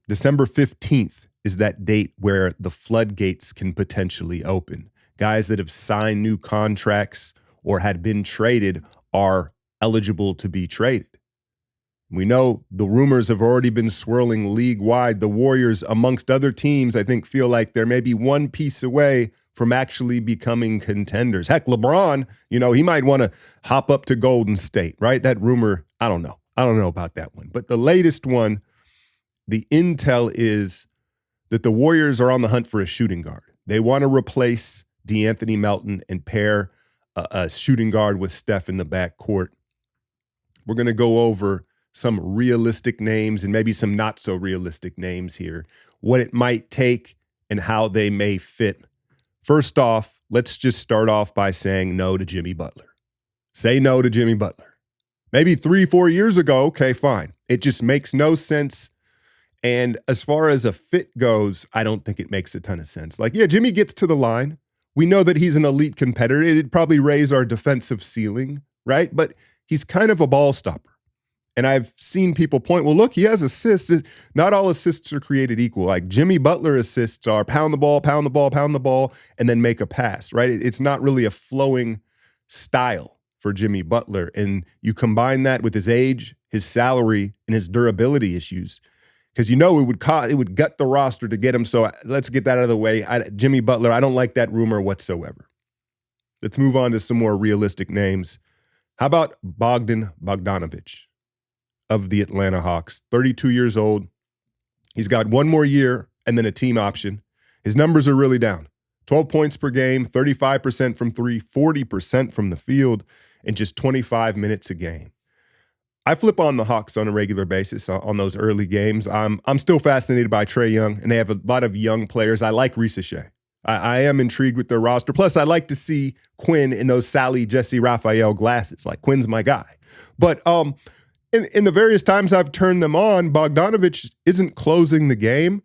December 15th is that date where the floodgates can potentially open. Guys that have signed new contracts or had been traded are eligible to be traded. We know the rumors have already been swirling league-wide. The Warriors, amongst other teams, I think feel like they're maybe one piece away from actually becoming contenders. Heck, LeBron, he might want to hop up to Golden State, right? That rumor, I don't know. I don't know about that one. But the latest one, the intel is that the Warriors are on the hunt for a shooting guard. They want to replace DeAnthony Melton and pair a shooting guard with Steph in the backcourt. We're going to go over some realistic names and maybe some not so realistic names here, what it might take and how they may fit. First off, let's just start off by saying no to Jimmy Butler. Say no to Jimmy Butler. Maybe 3-4 years ago, okay, fine. It just makes no sense. And as far as a fit goes, I don't think it makes a ton of sense. Like, yeah, Jimmy gets to the line. We know that he's an elite competitor. It'd probably raise our defensive ceiling, right? But he's kind of a ball stopper. And I've seen people point, well, look, he has assists. Not all assists are created equal. Like Jimmy Butler assists are pound the ball, pound the ball, pound the ball, and then make a pass, right? It's not really a flowing style for Jimmy Butler. And you combine that with his age, his salary, and his durability issues. Because it would gut the roster to get him. So let's get that out of the way. Jimmy Butler, I don't like that rumor whatsoever. Let's move on to some more realistic names. How about Bogdan Bogdanović of the Atlanta Hawks, 32 years old. He's got one more year and then a team option. His numbers are really down. 12 points per game, 35% from three, 40% from the field, and just 25 minutes a game. I flip on the Hawks on a regular basis on those early games. I'm still fascinated by Trae Young, and they have a lot of young players. I like Risacher. I am intrigued with their roster. Plus, I like to see Quinn in those Sally Jesse Raphael glasses. Like, Quinn's my guy. But in the various times I've turned them on, Bogdanović isn't closing the game,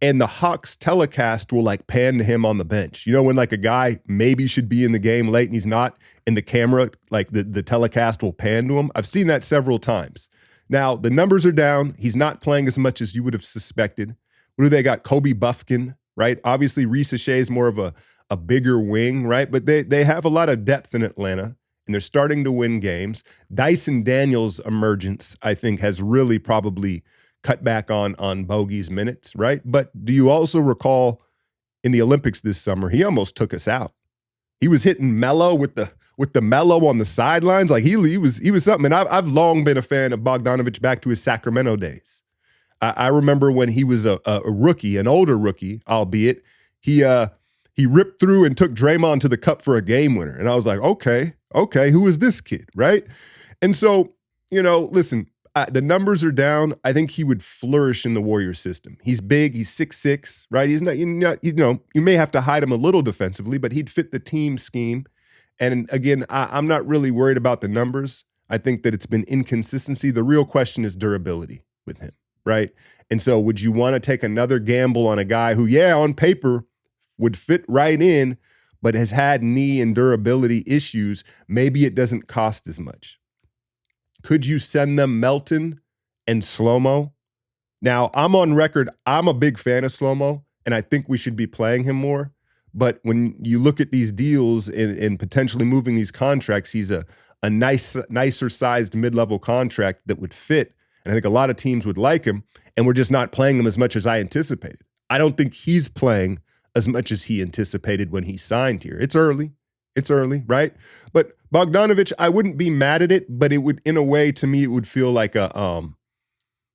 and the Hawks telecast will like pan to him on the bench. You know, when like a guy maybe should be in the game late and he's not, and the camera, like the telecast will pan to him. I've seen that several times. Now, the numbers are down. He's not playing as much as you would have suspected. What do they got? Kobe Buffkin, right? Obviously, Risacher is more of a bigger wing, right? But they have a lot of depth in Atlanta, and they're starting to win games. Dyson Daniels' emergence, I think, has really probably cut back on Bogey's minutes, right? But do you also recall in the Olympics this summer, he almost took us out. He was hitting Melo with the Melo on the sidelines. Like he was something. And I've long been a fan of Bogdanović back to his Sacramento days. I remember when he was a rookie, an older rookie, albeit, he ripped through and took Draymond to the cup for a game winner. And I was like, okay, who is this kid, right? And so, listen, the numbers are down. I think he would flourish in the Warriors system. He's big. He's 6'6", right? He's not, you may have to hide him a little defensively, but he'd fit the team scheme. And again, I'm not really worried about the numbers. I think that it's been inconsistency. The real question is durability with him, right? And so would you want to take another gamble on a guy who, on paper would fit right in, but has had knee and durability issues? Maybe it doesn't cost as much. Could you send them Melton and Slow-Mo? Now, I'm on record. I'm a big fan of Slow-Mo, and I think we should be playing him more. But when you look at these deals and potentially moving these contracts, he's a nicer sized mid-level contract that would fit. And I think a lot of teams would like him, and we're just not playing him as much as I anticipated. I don't think he's playing as much as he anticipated when he signed here. It's early, right? But Bogdanović, I wouldn't be mad at it, but it would, in a way, to me, it would feel like a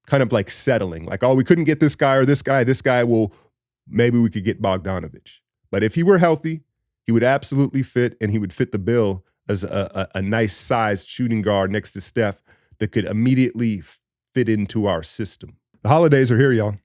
kind of like settling. Like, we couldn't get this guy or this guy, well, maybe we could get Bogdanović. But if he were healthy, he would absolutely fit, and he would fit the bill as a nice-sized shooting guard next to Steph that could immediately fit into our system. The holidays are here, y'all,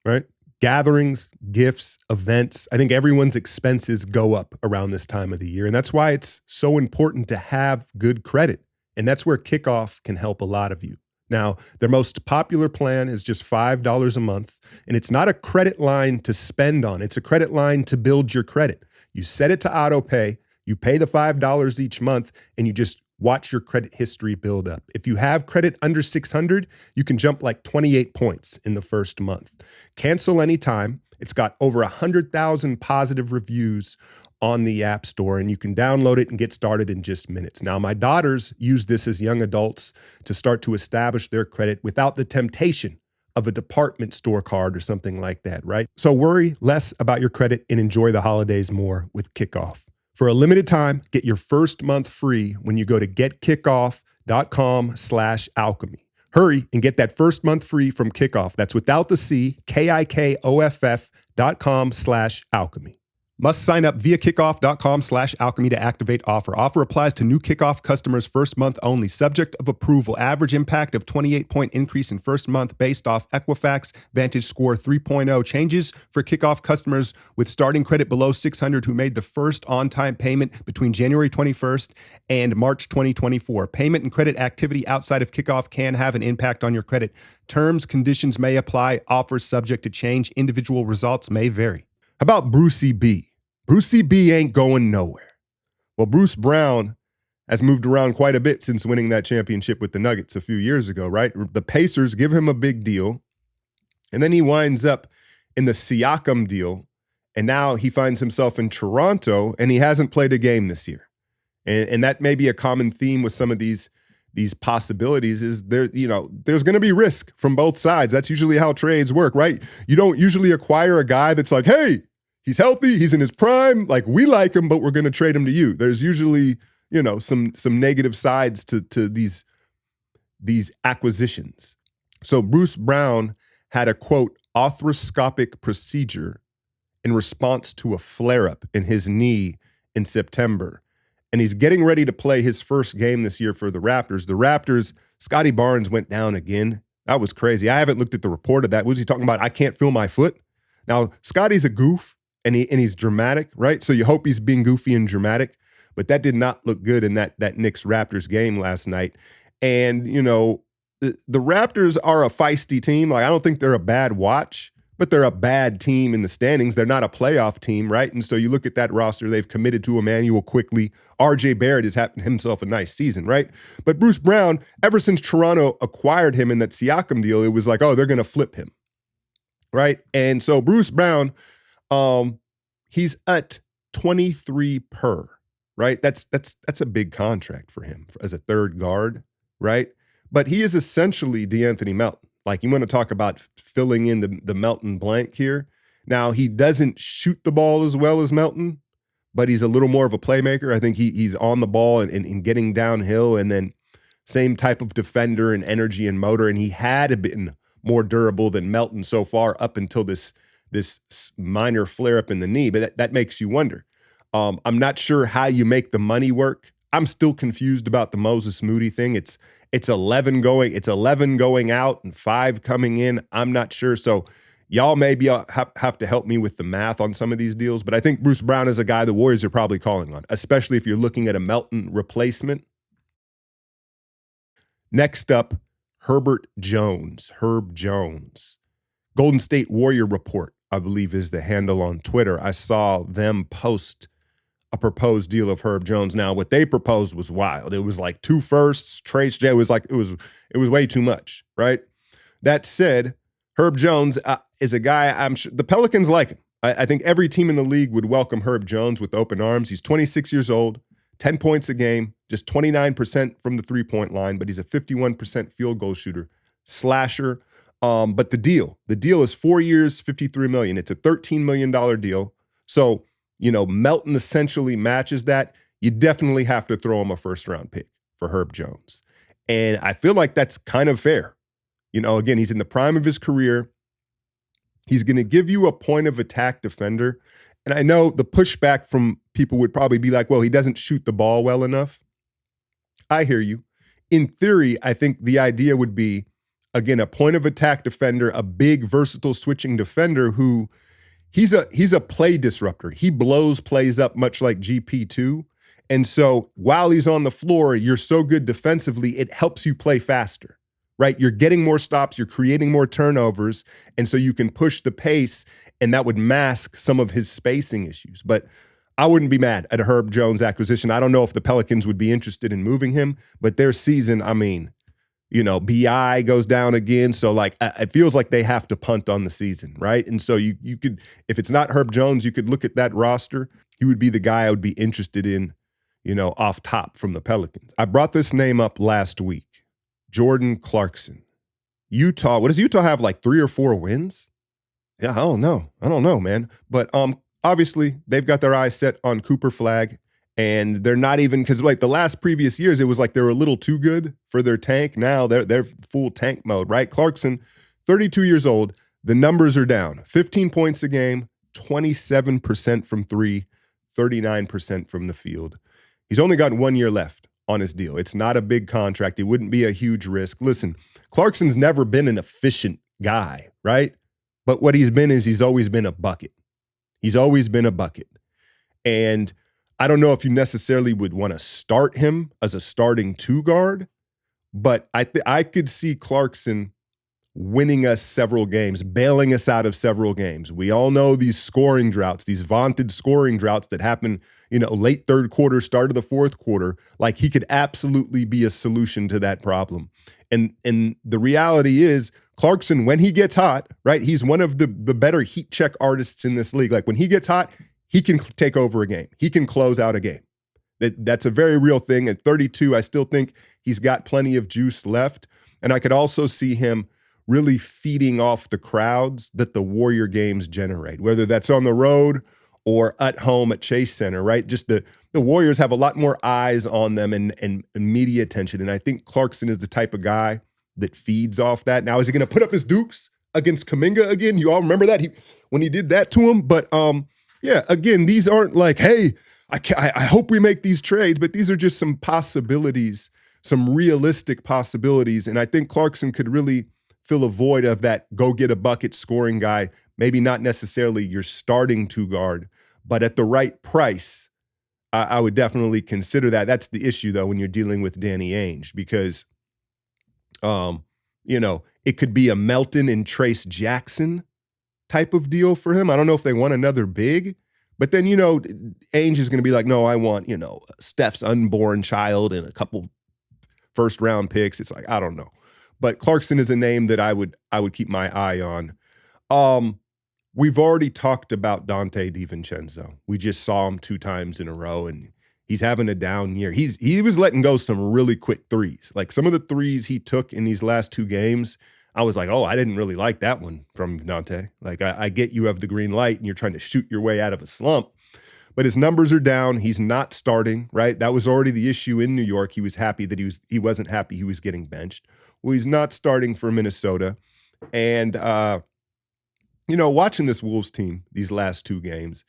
right? Gatherings, gifts, events. I think everyone's expenses go up around this time of the year. And that's why it's so important to have good credit. And that's where Kickoff can help a lot of you. Now, their most popular plan is just $5 a month. And it's not a credit line to spend on. It's a credit line to build your credit. You set it to auto pay. You pay the $5 each month, and you just watch your credit history build up. If you have credit under 600, you can jump like 28 points in the first month. Cancel anytime. It's got over 100,000 positive reviews on the App Store, and you can download it and get started in just minutes. Now, my daughters use this as young adults to start to establish their credit without the temptation of a department store card or something like that, right? So worry less about your credit and enjoy the holidays more with Kickoff. For a limited time, get your first month free when you go to getkickoff.com/alchemy. Hurry and get that first month free from Kickoff. That's without the C, KIKOFF.com/alchemy. Must sign up via kickoff.com/alchemy to activate offer. Offer applies to new Kickoff customers first month only, subject of approval. Average impact of 28-point increase in first month based off Equifax Vantage Score 3.0. Changes for Kickoff customers with starting credit below 600 who made the first on-time payment between January 21st and March 2024. Payment and credit activity outside of Kickoff can have an impact on your credit. Terms, conditions may apply. Offers subject to change. Individual results may vary. How about Brucey B? Brucey B ain't going nowhere. Well, Bruce Brown has moved around quite a bit since winning that championship with the Nuggets a few years ago, right? The Pacers give him a big deal, and then he winds up in the Siakam deal, and now he finds himself in Toronto, and he hasn't played a game this year. And that may be a common theme with some of these possibilities is there's going to be risk from both sides. That's usually how trades work, right? You don't usually acquire a guy that's like, hey, he's healthy, he's in his prime, like we like him, but we're going to trade him to you. There's usually, some negative sides to these acquisitions. So Bruce Brown had a, quote, arthroscopic procedure in response to a flare-up in his knee in September. And he's getting ready to play his first game this year for the Raptors. The Raptors, Scotty Barnes went down again. That was crazy. I haven't looked at the report of that. What was he talking about? I can't feel my foot. Now, Scotty's a goof. And he's dramatic, right? So you hope he's being goofy and dramatic, but that did not look good in that Knicks Raptors game last night. And the Raptors are a feisty team. Like I don't think they're a bad watch, but they're a bad team in the standings. They're not a playoff team, right? And so you look at that roster, they've committed to Emmanuel Quickly. RJ Barrett has had himself a nice season, right? But Bruce Brown, ever since Toronto acquired him in that Siakam deal, it was like, oh, they're going to flip him, right? And so Bruce Brown, he's at 23 per, right? That's a big contract for him as a third guard, right? But he is essentially DeAnthony Melton. Like you want to talk about filling in the Melton blank here. Now he doesn't shoot the ball as well as Melton, but he's a little more of a playmaker. I think he's on the ball and getting downhill, and then same type of defender and energy and motor. And he had been more durable than Melton so far up until this minor flare-up in the knee, but that makes you wonder. I'm not sure how you make the money work. I'm still confused about the Moses Moody thing. It's 11 going out and 5 coming in. I'm not sure. So y'all maybe have to help me with the math on some of these deals, but I think Bruce Brown is a guy the Warriors are probably calling on, especially if you're looking at a Melton replacement. Next up, Herb Jones. Golden State Warrior Report, I believe, is the handle on Twitter. I saw them post a proposed deal of Herb Jones. Now, what they proposed was wild. It was like 2 firsts. Trace J was like, it was way too much, right? That said, Herb Jones is a guy I'm sure the Pelicans like him. I think every team in the league would welcome Herb Jones with open arms. He's 26 years old, 10 points a game, just 29% from the three-point line, but he's a 51% field goal shooter, slasher. But the deal is 4 years, $53 million. It's a $13 million deal. So, Melton essentially matches that. You definitely have to throw him a first-round pick for Herb Jones. And I feel like that's kind of fair. Again, he's in the prime of his career. He's going to give you a point of attack defender. And I know the pushback from people would probably be like, well, he doesn't shoot the ball well enough. I hear you. In theory, I think the idea would be, again, a point of attack defender, a big versatile switching defender who he's a play disruptor. He blows plays up much like GP2. And so while he's on the floor, you're so good defensively, it helps you play faster, right? You're getting more stops, you're creating more turnovers, and so you can push the pace, and that would mask some of his spacing issues. But I wouldn't be mad at a Herb Jones acquisition. I don't know if the Pelicans would be interested in moving him, but their season, I mean, BI goes down again. So like it feels like they have to punt on the season, right? And so you could, if it's not Herb Jones, you could look at that roster. He would be the guy I would be interested in, off top from the Pelicans. I brought this name up last week. Jordan Clarkson. Utah. What does Utah have, like 3 or 4 wins? Yeah, I don't know, man. But obviously they've got their eyes set on Cooper Flagg. And they're not even, because like the last previous years, it was like they were a little too good for their tank. Now they're full tank mode, right? Clarkson, 32 years old. The numbers are down. 15 points a game, 27% from 3, 39% from the field. He's only got 1 year left on his deal. It's not a big contract. It wouldn't be a huge risk. Listen, Clarkson's never been an efficient guy, right? But what he's been is he's always been a bucket. He's always been a bucket. And I don't know if you necessarily would want to start him as a starting 2 guard, but I could see Clarkson winning us several games, bailing us out of several games. We all know these scoring droughts, these vaunted scoring droughts that happen, late third quarter, start of the fourth quarter. Like he could absolutely be a solution to that problem. And the reality is Clarkson, when he gets hot, right, he's one of the better heat check artists in this league. Like when he gets hot, he can take over a game. He can close out a game. That's a very real thing. At 32, I still think he's got plenty of juice left. And I could also see him really feeding off the crowds that the Warrior games generate, whether that's on the road or at home at Chase Center, right? Just the Warriors have a lot more eyes on them and media attention. And I think Clarkson is the type of guy that feeds off that. Now, is he going to put up his dukes against Kuminga again? You all remember that when he did that to him? But yeah, again, these aren't like, hey, I hope we make these trades, but these are just some possibilities, some realistic possibilities. And I think Clarkson could really fill a void of that go get a bucket scoring guy, maybe not necessarily your starting 2 guard, but at the right price, I would definitely consider that. That's the issue, though, when you're dealing with Danny Ainge, because, it could be a Melton and Trace Jackson type of deal for him. I don't know if they want another big, but then, Ainge is going to be like, no, I want, Steph's unborn child and a couple first round picks. It's like, I don't know. But Clarkson is a name that I would keep my eye on. We've already talked about Dante DiVincenzo. We just saw him 2 times in a row, and he's having a down year. He was letting go some really quick threes. Like some of the threes he took in these last 2 games, I was like, oh, I didn't really like that one from Dante. Like I get you have the green light and you're trying to shoot your way out of a slump, but his numbers are down. He's not starting, right? That was already the issue in New York. He was happy that he wasn't happy he was getting benched. Well, he's not starting for Minnesota. And, watching this Wolves team, these last 2 games,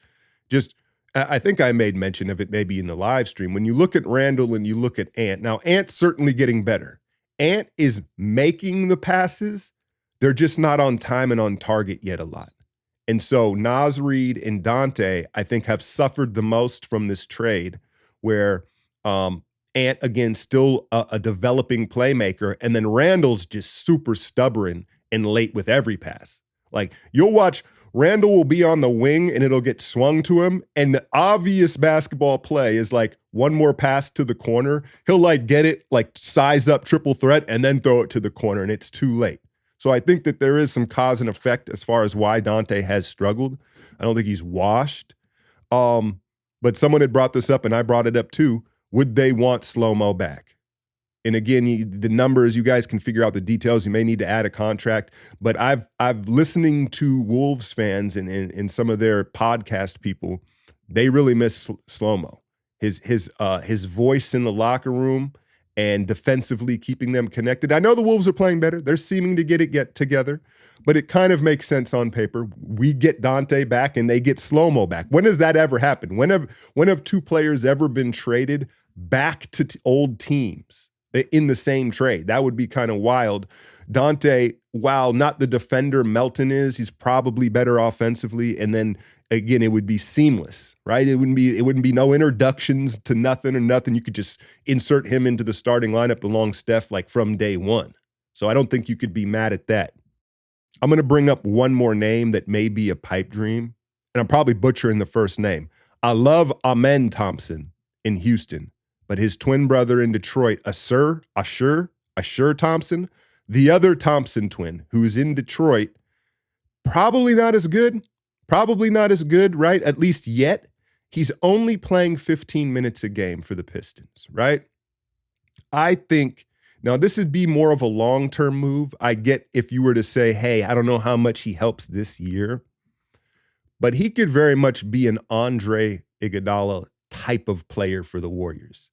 I think I made mention of it maybe in the live stream. When you look at Randall and you look at Ant, now Ant's certainly getting better. Ant is making the passes. They're just not on time and on target yet a lot. And so Naz Reid and Dante, I think, have suffered the most from this trade where Ant, again, still a developing playmaker, and then Randall's just super stubborn and late with every pass. Like, you'll watch, Randall will be on the wing and it'll get swung to him, and the obvious basketball play is like one more pass to the corner. He'll like get it, like size up triple threat, and then throw it to the corner, and it's too late. So I think that there is some cause and effect as far as why Dante has struggled. I don't think he's washed. But someone had brought this up, and I brought it up too. Would they want Slow-Mo back? And again, the numbers, you guys can figure out the details. You may need to add a contract. But I've listening to Wolves fans and some of their podcast people, they really miss Slow-Mo. His voice in the locker room and defensively keeping them connected. I know the Wolves are playing better. They're seeming to get together, but it kind of makes sense on paper. We get Dante back and they get Slow-Mo back. When does that ever happen? When have 2 players ever been traded back to old teams in the same trade? That would be kind of wild. Dante, while not the defender Melton is, he's probably better offensively. And then again, it would be seamless, right? It wouldn't be no introductions to nothing or nothing. You could just insert him into the starting lineup along Steph like from day one. So I don't think you could be mad at that. I'm going to bring up one more name that may be a pipe dream, and I'm probably butchering the first name. I love Amen Thompson in Houston, but his twin brother in Detroit, Ashur Thompson, the other Thompson twin who's in Detroit, probably not as good. Probably not as good, right? At least yet. He's only playing 15 minutes a game for the Pistons, right? I think, now this would be more of a long-term move. I get if you were to say, hey, I don't know how much he helps this year, but he could very much be an Andre Iguodala type of player for the Warriors.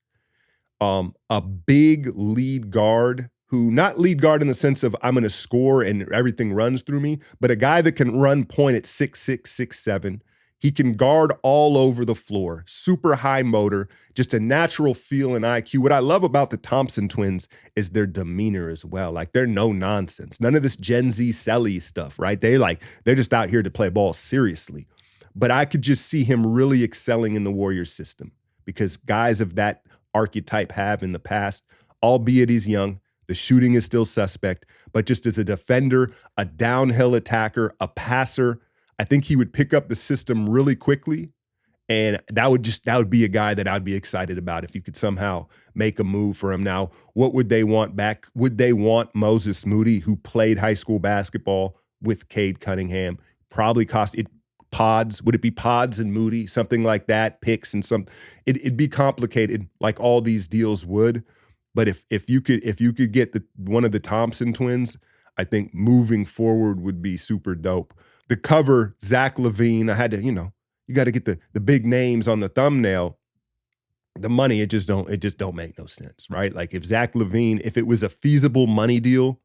A big lead guard who, not lead guard in the sense of I'm going to score and everything runs through me, but a guy that can run point at 6'6", 6'7". He can guard all over the floor, super high motor, just a natural feel and IQ. What I love about the Thompson twins is their demeanor as well. Like, they're no nonsense. None of this Gen Z selly stuff, right? They're just out here to play ball seriously. But I could just see him really excelling in the Warriors system because guys of that archetype have in the past, albeit he's young. The shooting is still suspect, but just as a defender, a downhill attacker, a passer, I think he would pick up the system really quickly. And that would be a guy that I'd be excited about if you could somehow make a move for him. Now, what would they want back? Would they want Moses Moody, who played high school basketball with Cade Cunningham? Probably cost it pods. Would it be pods and Moody? Something like that, picks and some. It'd be complicated, like all these deals would. But if you could get one of the Thompson twins, I think moving forward would be super dope. The cover, Zach LaVine, I had to, you got to get the big names on the thumbnail. The money, it just don't make no sense, right? Like if Zach LaVine, if it was a feasible money deal,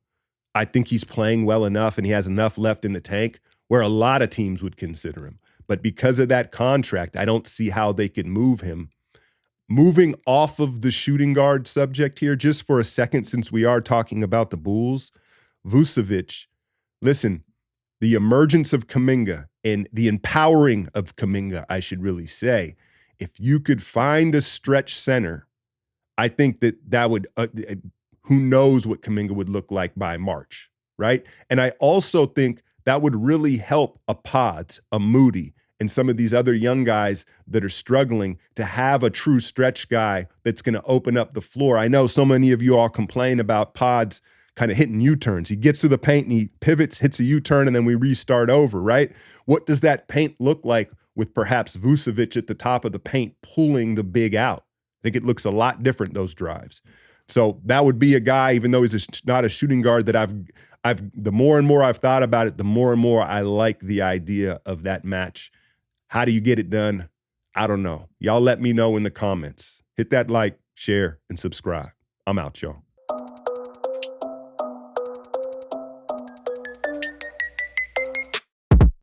I think he's playing well enough and he has enough left in the tank where a lot of teams would consider him. But because of that contract, I don't see how they could move him. Moving off of the shooting guard subject here, just for a second, since we are talking about the Bulls, Vucevic, listen, the emergence of Kuminga and the empowering of Kuminga, I should really say, if you could find a stretch center, I think that would, who knows what Kuminga would look like by March, right? And I also think that would really help a Pods, a Moody, and some of these other young guys that are struggling to have a true stretch guy that's going to open up the floor. I know so many of you all complain about Pods kind of hitting U-turns. He gets to the paint and he pivots, hits a U-turn, and then we restart over, right? What does that paint look like with perhaps Vucevic at the top of the paint pulling the big out? I think it looks a lot different, those drives. So that would be a guy, even though he's not a shooting guard, that the more and more I've thought about it, the more and more I like the idea of that match. How do you get it done? I don't know. Y'all let me know in the comments. Hit that like, share, and subscribe. I'm out, y'all.